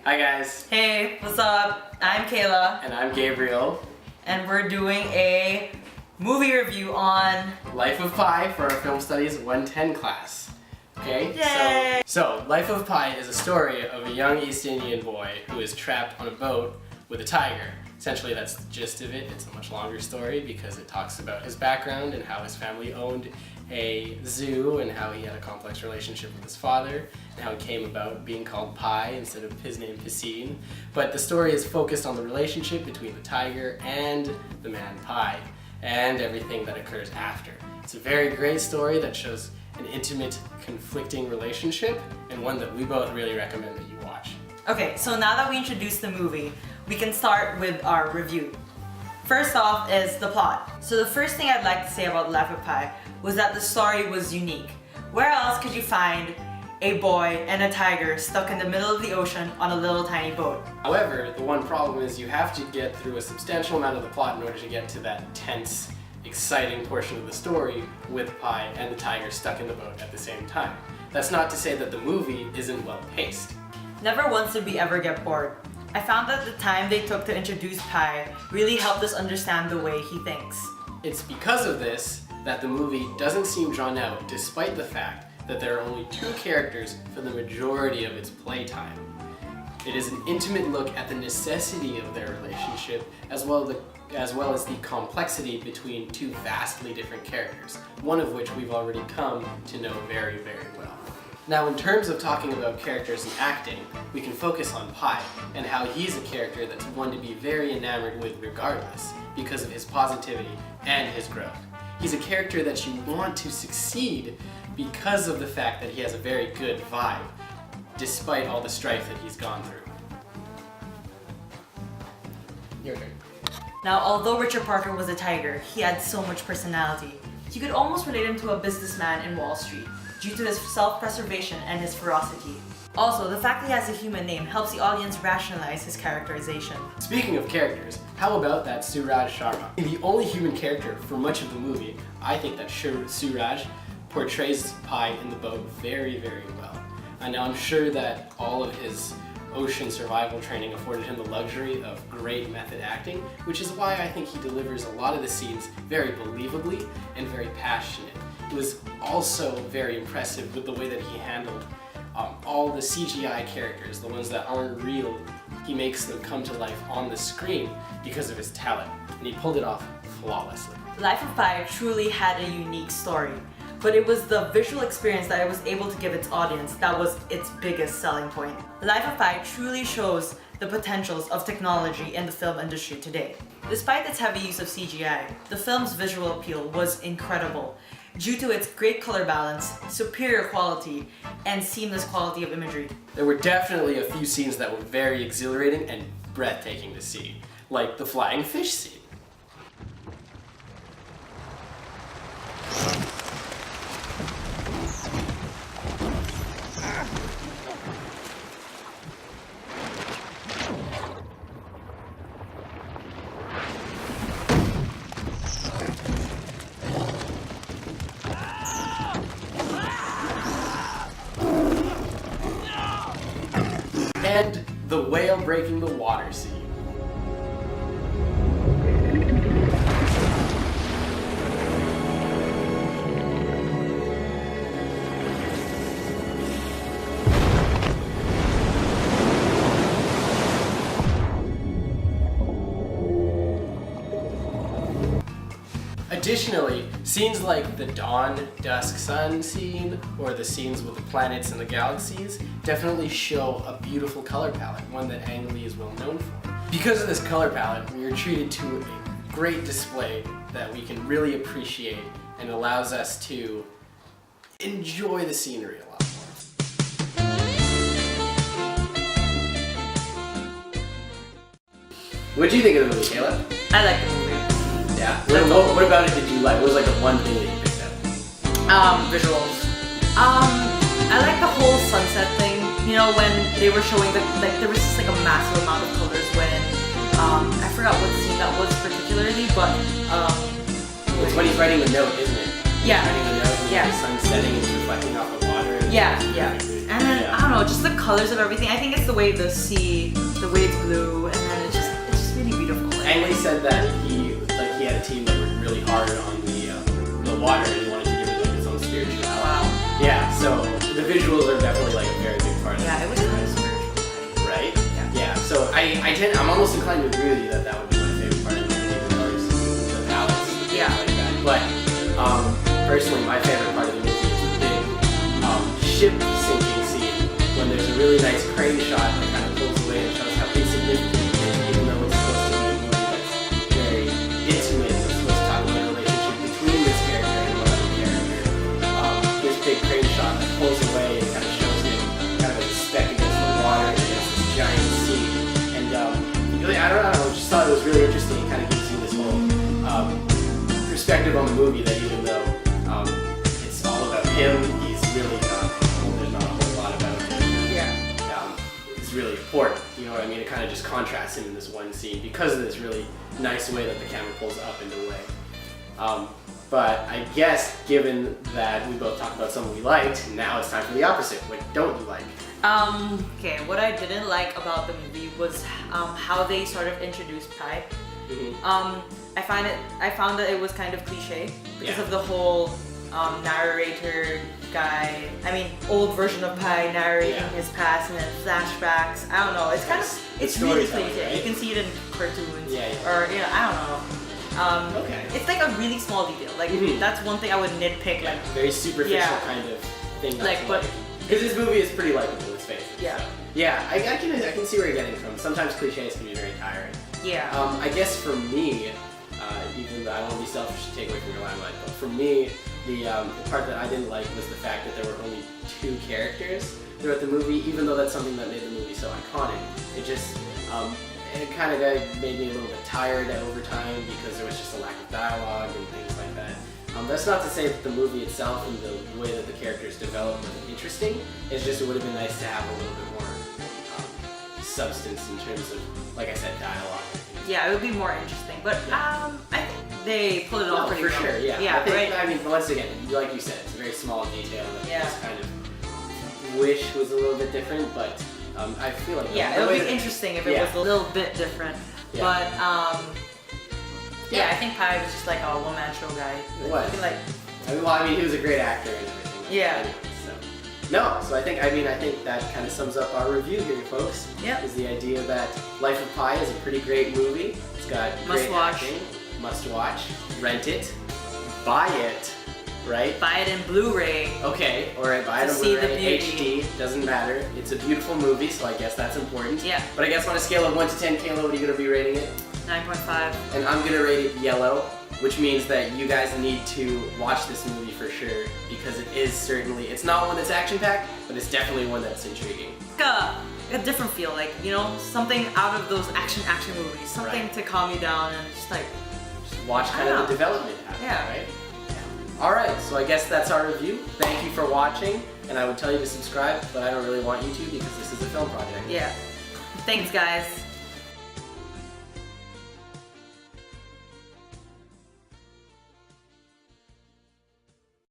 Hi guys. Hey, what's up? I'm Kayla. And I'm Gabriel. And we're doing a movie review on Life of Pi for our Film Studies 110 class. Okay? Yay! So Life of Pi is a story of a young East Indian boy who is trapped on a boat with a tiger. Essentially that's the gist of it. It's a much longer story because it talks about his background and how his family owned a zoo and how he had a complex relationship with his father and how it came about being called Pi instead of his name Piscine. But the story is focused on the relationship between the tiger and the man Pi and everything that occurs after. It's a very great story that shows an intimate, conflicting relationship and one that we both really recommend that you watch. Okay, so now that we introduced the movie, we can start with our review. First off is the plot. So the first thing I'd like to say about Life of Pi was that the story was unique. Where else could you find a boy and a tiger stuck in the middle of the ocean on a little tiny boat? However, the one problem is you have to get through a substantial amount of the plot in order to get to that tense, exciting portion of the story with Pi and the tiger stuck in the boat at the same time. That's not to say that the movie isn't well paced. Never once did we ever get bored. I found that the time they took to introduce Pi really helped us understand the way he thinks. It's because of this that the movie doesn't seem drawn out, despite the fact that there are only two characters for the majority of its playtime. It is an intimate look at the necessity of their relationship, as well as the complexity between two vastly different characters, one of which we've already come to know very, very well. Now, in terms of talking about characters and acting, we can focus on Pi and how he's a character that's one to be very enamored with regardless, because of his positivity and his growth. He's a character that you want to succeed because of the fact that he has a very good vibe, despite all the strife that he's gone through. Your turn. Now, although Richard Parker was a tiger, he had so much personality. You could almost relate him to a businessman in Wall Street, due to his self-preservation and his ferocity. Also, the fact that he has a human name helps the audience rationalize his characterization. Speaking of characters, how about that Suraj Sharma? The only human character for much of the movie, I think that Suraj portrays Pi in the boat very, very well. And I'm sure that all of his ocean survival training afforded him the luxury of great method acting, which is why I think he delivers a lot of the scenes very believably and very passionate. It was also very impressive with the way that he handled all the CGI characters, the ones that aren't real. He makes them come to life on the screen because of his talent, and he pulled it off flawlessly. Life of Pi truly had a unique story, but it was the visual experience that it was able to give its audience that was its biggest selling point. Life of Pi truly shows the potentials of technology in the film industry today. Despite its heavy use of CGI, the film's visual appeal was incredible due to its great color balance, superior quality, and seamless quality of imagery. There were definitely a few scenes that were very exhilarating and breathtaking to see, like the flying fish scene. And the whale breaking the water scene. Additionally, scenes like the dawn, dusk, sun scene, or the scenes with the planets and the galaxies definitely show a beautiful color palette, one that Ang Lee is well known for. Because of this color palette, we are treated to a great display that we can really appreciate and allows us to enjoy the scenery a lot more. What did you think of the movie, Kayla? I like the movie. Yeah? What about it did you like? What was like the one thing that you picked up? Visuals. I like the whole sunset thing. You know, when they were showing there was just like a massive amount of colors when, I forgot what scene that was particularly, but, It's when he's writing the note, isn't it? Yeah. He's writing the note and the sun setting and it's reflecting off the water and Yeah, yeah. And then Yeah. I don't know, just the colors of everything. I think it's the way the sea, the way it's blue, and then it's just really beautiful. Ang Lee said that he had a team that worked really hard on the water and he wanted to give it like its own spirituality. Wow. Yeah, so the visuals are definitely like a very big part of it. Yeah, it was kind of spiritual. Right? Yeah. So I'm almost inclined to agree with you that that would be my favorite part of the movie, the colors, the palettes, the things Yeah. like that. But personally, my favorite part of the movie is the big ship sinking scene when there's a really nice crane shot that kind of pulls away and shows how insignificant it is, even though it's supposed to be a movie that's very intimate. It's supposed to talk about a relationship between this character and another character. This big crane shot that pulls away and kind of shows him kind of like a speck against the water against this giant sea. And really, I don't know, I just thought it was really interesting. It kind of gives you this whole perspective on the movie that even though it's all about him, he's really not, well, there's not a whole lot about him. Yeah. It's really important, you know what I mean? It kind of just contrasts him in this one scene because of this really nice way that the camera pulls up and away. But I guess given that we both talked about something we liked, now it's time for the opposite. What don't you like? Okay, what I didn't like about the movie was how they sort of introduced Pi. I found that it was kind of cliche because Yeah. of the whole narrator guy. I mean, old version of Pi narrating Yeah. his past and then flashbacks. I don't know. It's kind of The it's really storytelling, cliche. right? You can see it in cartoons. Yeah. Or I don't know. Okay. It's like a really small detail. Like that's one thing I would nitpick. Yeah, Like very superficial Yeah. kind of thing. Like, but- because this movie is pretty likable, let's face it. Yeah. So, yeah, I can see where you're getting from. Sometimes cliches can be very tiring. yeah. I guess for me, even though I won't be selfish to take away from your limelight, but for me, the part that I didn't like was the fact that there were only 2 characters throughout the movie, even though that's something that made the movie so iconic. It just, it kind of made me a little bit tired over time because there was just a lack of dialogue and things like that. That's not to say that the movie itself and the way that the characters developed wasn't interesting. It's just it would have been nice to have a little bit more substance in terms of, like I said, dialogue. Yeah, it would be more interesting. But I think they pulled it off pretty for well. sure, yeah. Yeah, I think, right. I mean, like you said, it's a very small detail that I Yeah. just kind of wish was a little bit different, but I feel like Yeah, the it way would be that- interesting if it Yeah. was a little bit different. Yeah. But Yeah. I think Pi was just like a one-man show guy. It was. You can, like, I mean, he was a great actor and everything. Yeah. Anyway, so I think that kind of sums up our review here, folks. Yep. Is the idea that Life of Pi is a pretty great movie. It's got Must great watch. acting. Must watch. Rent it. Buy it. Right? buy it in Blu-ray. Okay, alright, buy it To on see the Blu-ray, beauty. HD, doesn't matter. It's a beautiful movie, so I guess that's important. Yeah. But I guess on a scale of 1 to 10, Kayla, what are you going to be rating it? 9.5. And I'm going to rate it yellow, which means that you guys need to watch this movie for sure, because it is certainly, it's not one that's action-packed, but it's definitely one that's intriguing. Like a different feel, like, you know, something out of those action movies. Something Right. to calm you down and just like, Just watch kind of the development happen, Yeah. right? Alright, so I guess that's our review. Thank you for watching, and I would tell you to subscribe, but I don't really want you to because this is a film project. yeah. Thanks, guys.